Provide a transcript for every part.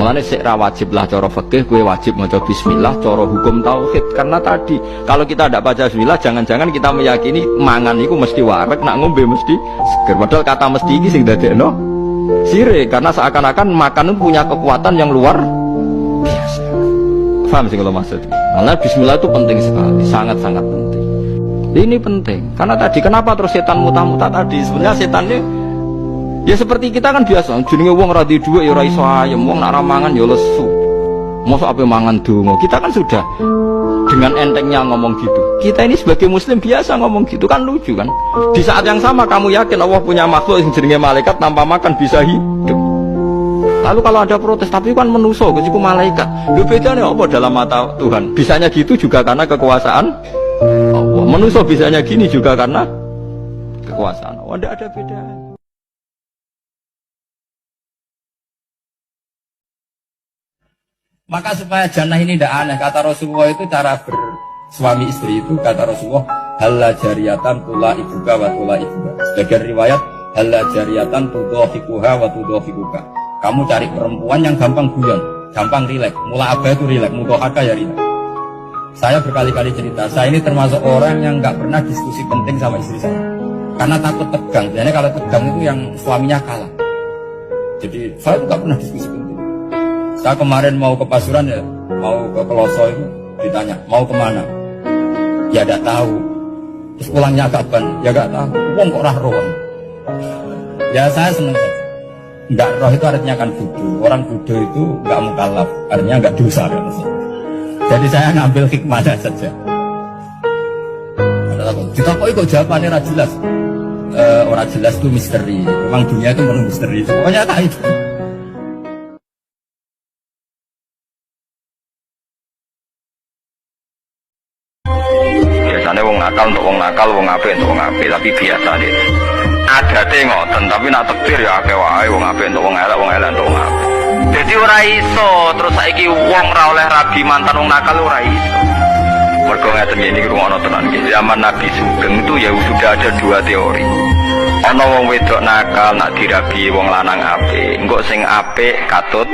Mulane sik ra wajib lah cara fikih kowe wajib maca bismillah cara hukum tauhid karena tadi kalau kita tidak baca bismillah jangan-jangan kita meyakini mangan iku mesti wareg nak ngombe mesti seger padahal kata mesti iki sing dadekno sirik karena seakan-akan makan itu punya kekuatan yang luar biasa. Paham sih kalau maksud? Karena bismillah itu penting sekali, sangat-sangat penting. Ini penting karena tadi kenapa terus setan muta-muta tadi sebenarnya setannya ya seperti kita kan biasa, jenenge wong ra di dhuwit ya ora iso ayem, wong nak ra mangan ya lesu. Mosok ape mangan donga. Kita kan sudah dengan entengnya ngomong gitu. Kita ini sebagai muslim biasa ngomong gitu kan lucu kan. Di saat yang sama kamu yakin Allah punya makhluk yang jenenge malaikat tanpa makan bisa hidup. Lalu kalau ada protes, tapi kan manusa kok malaikat. Lho bedane apa dalam mata Tuhan? Bisanya gitu juga karena kekuasaan Allah. Manusa bisanya gini juga karena kekuasaan Allah. Tidak ada bedanya. Maka supaya jannah ini tidak aneh, kata Rasulullah itu cara bersuami istri itu kata Rasulullah halla jariyatan tula ibuka wa tula ibuka. Sebagian riwayat halla jariyatan tudhafikuha wa tudhafikuka. Kamu cari perempuan yang gampang guyon, gampang rileks. Mula abah itu rileks, mudhahaka ya rileks. Saya berkali-kali cerita, saya ini termasuk orang yang nggak pernah diskusi penting sama istri saya karena takut tegang. Jadi kalau tegang itu yang suaminya kalah. Jadi saya nggak pernah diskusi penting. Saya kemarin mau ke Pasuruan ya, mau ke Peloso itu ditanya, mau kemana? Ya tidak tahu. Terus pulangnya kapan? Ya nggak tahu. Wong kok rah roh. Ya saya senang saja. Nggak roh itu artinya kan bodoh. Orang bodoh itu nggak mukallaf, artinya nggak dosa kan. Jadi saya ngambil hikmahnya saja. Ditakoki kok jawabannya ora jelas. Orang jelas itu misteri. Memang dunia itu penuh misteri. Pokoknya tak itu. Nakal untuk wong nakal, wong apik untuk wong apik, tapi biasa deh. Adate ngoten, tapi nak takdir ya akeh wae wong apik untuk wong elek untuk wong apik. Jadi ora iso, terus saiki wong ra oleh rabi mantan wong nakal ora iso. Mergo ngeten iki rungono tenan iki. Zaman Nabi Sugeng itu ya sudah ada dua teori. Ana wong wedok nakal nak dirabi wong lanang apik, engko sing apik katut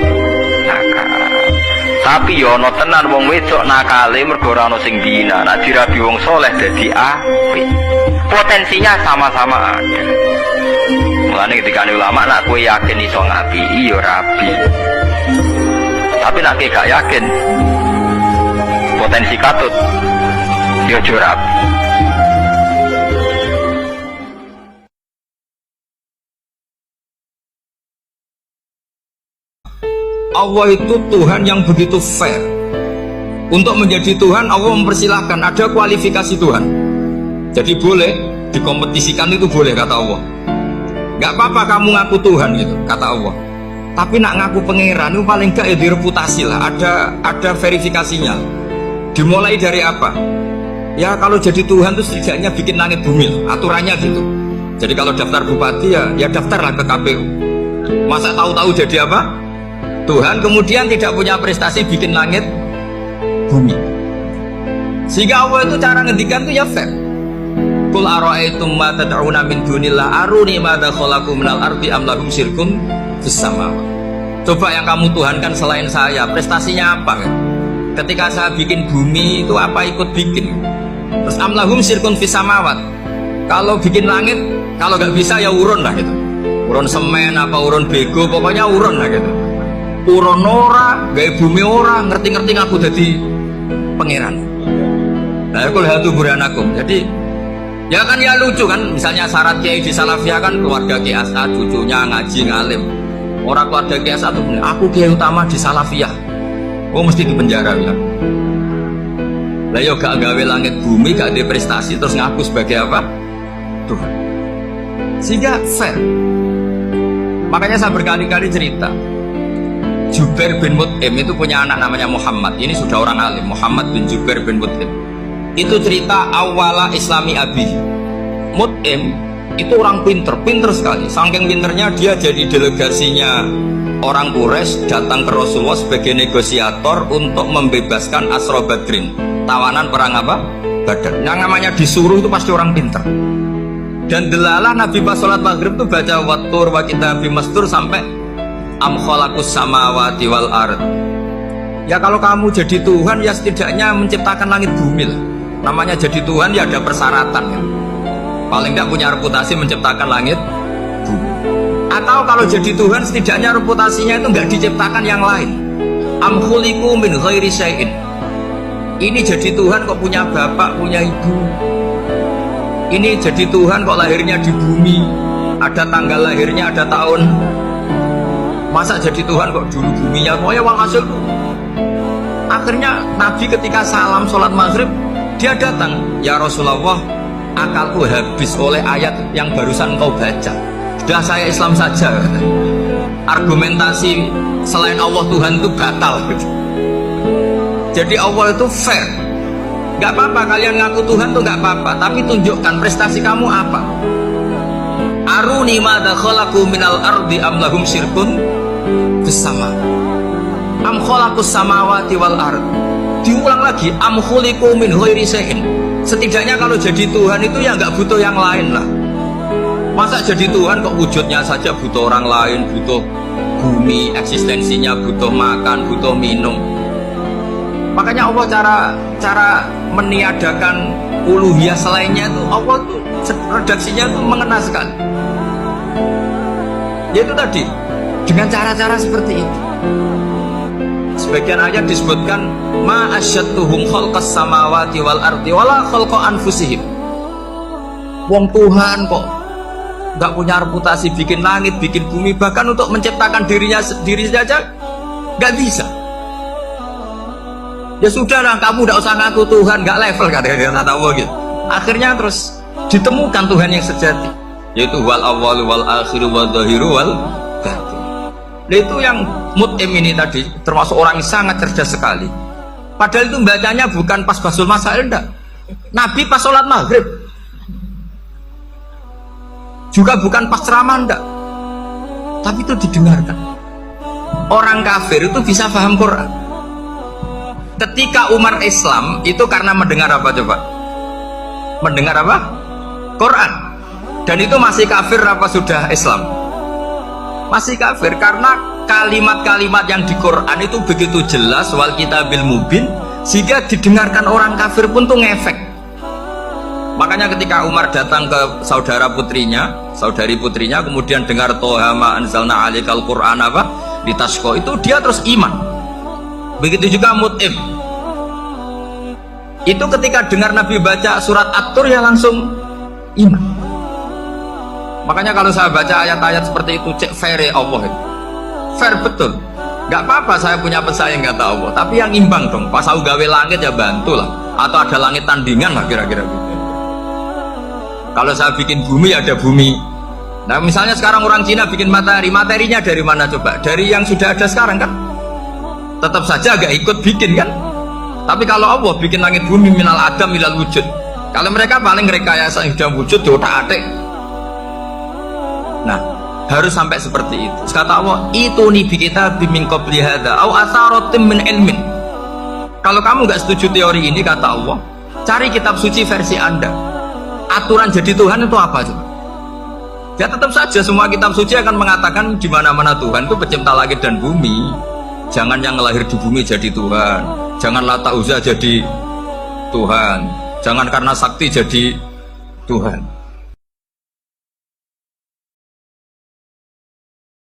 nakal. Tapi ya ana tenan wong wedok nakale mergo ora ana sing dina, nek dirabi wong saleh dadi apik. Potensinya sama-sama ada. Mulane ketika ulama nak kowe yakin iso ngapiki ya rabi. Tapi nek gak yakin potensi katut ya aja rabi. Allah itu Tuhan yang begitu fair. Untuk menjadi Tuhan Allah mempersilahkan, ada kualifikasi Tuhan. Jadi boleh dikompetisikan itu boleh kata Allah. Gak apa-apa kamu ngaku Tuhan gitu kata Allah. Tapi nak ngaku pangeran itu paling gak ya direputasi lah. Ada verifikasinya. Dimulai dari apa? Ya kalau jadi Tuhan itu setidaknya bikin langit bumi, aturannya gitu. Jadi kalau daftar bupati ya daftarlah ke KPU. Masa tahu-tahu jadi apa? Tuhan kemudian tidak punya prestasi bikin langit bumi. Sehingga Allah itu cara ngendikan itu ya fair. Qul ara'aytum ma tad'una min dunillah aruni madza khalaqu minal ardi am lahum syirkun fis samawati. Coba yang kamu tuhankan selain saya, prestasinya apa kan? Ketika saya bikin bumi itu apa ikut bikin? Terus am lahum syirkun fis samawati. Kalau bikin langit, kalau nggak bisa ya urun lah gitu. Urun semen apa urun bego, pokoknya urun lah gitu. Urun ora, gaya bumi ora, ngerti-ngerti ngaku jadi pangeran. Nah, aku lihat buranakum. Jadi, ya kan ya lucu kan. Misalnya syarat kiai di Salafiyah kan keluarga Kiai As'ad, cucunya ngaji ngalim. Orang keluarga Kiai As'ad itu punya, aku kiai utama di Salafiyah. Oh mesti di penjara bilang. Lah yo gak gawe langit bumi, gak ada prestasi, terus ngaku sebagai apa? Tuhan. Sehingga fair. Makanya saya berkali-kali cerita. Jubair bin Mut'im itu punya anak namanya Muhammad. Ini sudah orang alim, Muhammad bin Jubair bin Mut'im. Itu cerita awala Islami Abi. Mut'im itu orang pinter sekali. Saking pinternya dia jadi delegasinya orang Quraisy datang ke Rasulullah sebagai negosiator untuk membebaskan Asra Badrin, tawanan perang apa? Badar. Yang namanya disuruh itu pasti orang pinter. Dan delalah Nabi pas sholat maghrib itu baca wattur wa kitabim mastur sampai am khalaqus samawati wal ard. Ya kalau kamu jadi Tuhan ya setidaknya menciptakan langit bumi lah. Namanya jadi Tuhan ya ada persyaratan ya. Paling tidak punya reputasi menciptakan langit bumi. Atau kalau jadi Tuhan setidaknya reputasinya itu nggak diciptakan yang lain. Am khuliqu min ghairi syai'in. Ini jadi Tuhan kok punya bapak, punya ibu. Ini jadi Tuhan kok lahirnya di bumi, ada tanggal lahirnya, ada tahun. Masa jadi Tuhan kok dulu buminya pokoknya walhasil. Akhirnya Nabi ketika salam sholat maghrib, dia datang, ya Rasulullah, akalku habis oleh ayat yang barusan kau baca. Sudah saya Islam saja. Argumentasi selain Allah Tuhan itu batal. Jadi Allah itu fair. Gak apa-apa kalian ngaku Tuhan tuh gak apa-apa, tapi tunjukkan prestasi kamu apa. Aruni madza khalaqu minal ardi am lahum syirkun bersama. Am khalaqus samawati wal ard. Diulang lagi, am khuliqu min ghairi syai'in. Setidaknya kalau jadi Tuhan itu ya nggak butuh yang lain lah. Masa jadi Tuhan kok wujudnya saja butuh orang lain, butuh bumi, eksistensinya butuh makan, butuh minum. Makanya Allah cara meniadakan uluhiyah selainnya itu Allah tuh redaksinya tuh mengenaskan. Yaitu tadi dengan cara-cara seperti itu. Sebagian ayat disebutkan ma asyadtuhum khalqas samawati wal ardi wala khalqa anfusihim. Wong Tuhan kok nggak punya reputasi bikin langit, bikin bumi, bahkan untuk menciptakan dirinya sendiri saja nggak bisa. Ya sudahlah, kamu tidak usah ngaku Tuhan, nggak level kata Allah gitu. Akhirnya terus ditemukan Tuhan yang sejati, yaitu wal awwalu wal akhiru wal dhahiru wal batin. Nah, itu yang Mut'im ini tadi termasuk orang yang sangat cerdas sekali. Padahal itu bacanya bukan pas basul masail, enggak. Nabi pas sholat maghrib, juga bukan pas ceramah, enggak. Tapi itu didengarkan. Orang kafir itu bisa paham Quran. Ketika Umar Islam itu karena mendengar apa coba? Mendengar apa? Quran. Dan itu masih kafir apa sudah Islam? Masih kafir karena kalimat-kalimat yang di Quran itu begitu jelas wal kitabil mubin sehingga didengarkan orang kafir pun tuh ngefek. Makanya ketika Umar datang ke saudari putrinya kemudian dengar Toha ma anzalna alaikal Quran apa? Di Tasqo itu dia terus iman. Begitu juga Mut'im. Itu ketika dengar Nabi baca surat At-Tur ya langsung iman. Makanya kalau saya baca ayat-ayat seperti itu cek fair ya Allah itu. Fair betul. Gak apa-apa saya punya pesaing kata Allah, tapi yang imbang dong. Pas aku gawe langit ya bantu lah. Atau ada langit tandingan lah kira-kira gitu. Kalau saya bikin bumi ada bumi. Nah misalnya sekarang orang Cina bikin matahari, materinya dari mana coba? Dari yang sudah ada sekarang kan? Tetap saja agak ikut bikin kan. Tapi kalau Allah bikin langit bumi minal adam minal wujud, kalau mereka paling rekayasa yang sudah wujud di otak-atik. Nah harus sampai seperti itu. Kata Allah, itu nih kita bimin qabli hadza au atharatim min ilmin. Kalau kamu nggak setuju teori ini kata Allah, cari kitab suci versi Anda. Aturan jadi Tuhan itu apa coba? Ya tetap saja semua kitab suci akan mengatakan di mana-mana Tuhan itu pencipta langit dan bumi. Jangan yang lahir di bumi jadi Tuhan. Jangan Lata Uzza jadi Tuhan. Jangan karena sakti jadi Tuhan.